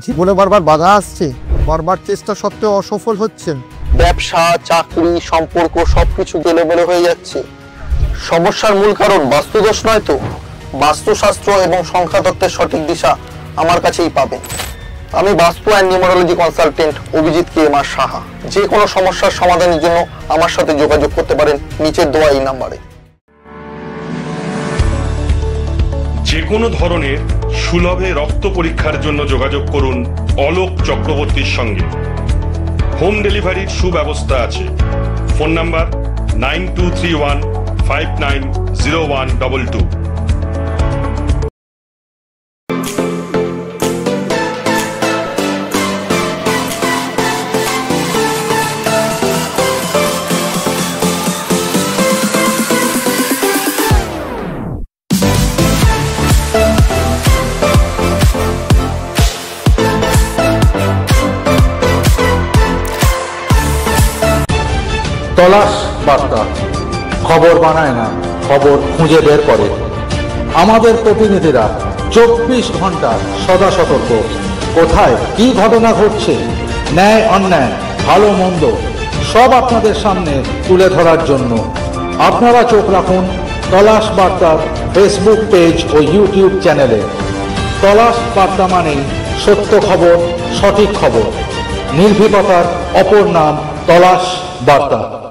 জীবনে বারবার বাধা আসছে, বারবার চেষ্টা সত্ত্বেও অসফল হচ্ছেন। ব্যবসা, চাকরি, সম্পর্ক সবকিছু গোলমেলে হয়ে যাচ্ছে। সমস্যার মূল কারণ বাস্তুদোষ নয় তো? বাস্তুশাস্ত্র এবং সংখ্যাতত্ত্বের সঠিক দিশা আমার কাছেই পাবে। আমি vastu and numerology consultant Abhijit K M R. Saha. যে কোনো সমস্যার সমাধানের জন্য আমার সাথে যোগাযোগ করতে পারেন নিচের দেওয়া এই নাম্বারে। যে কোনো ধরনের সুলভে রক্ত পরীক্ষার জন্য যোগাযোগ করুন অলোক চক্রবর্তীর সঙ্গে। হোম ডেলিভারির সুব্যবস্থা আছে। Phone number 9231590122। তলাশ বার্তা খবর বানায় না, খবর খুঁজে বের করে। আমাদের প্রতিনিধিরা 24 ঘন্টা সদা সতর্ক। কোথায় কি ঘটনা ঘটছে, ন্যায় অন্যায়, ভালো মন্দ সব আপনাদের সামনে তুলে ধরার জন্য আপনারা চোখ রাখুন তলাশ বার্তার ফেসবুক পেজ ও ইউটিউব চ্যানেলে। তলাশ বার্তা মানেই সত্য খবর, সঠিক খবর। নির্ভীকতার অপর নাম তলাশ বার্তা।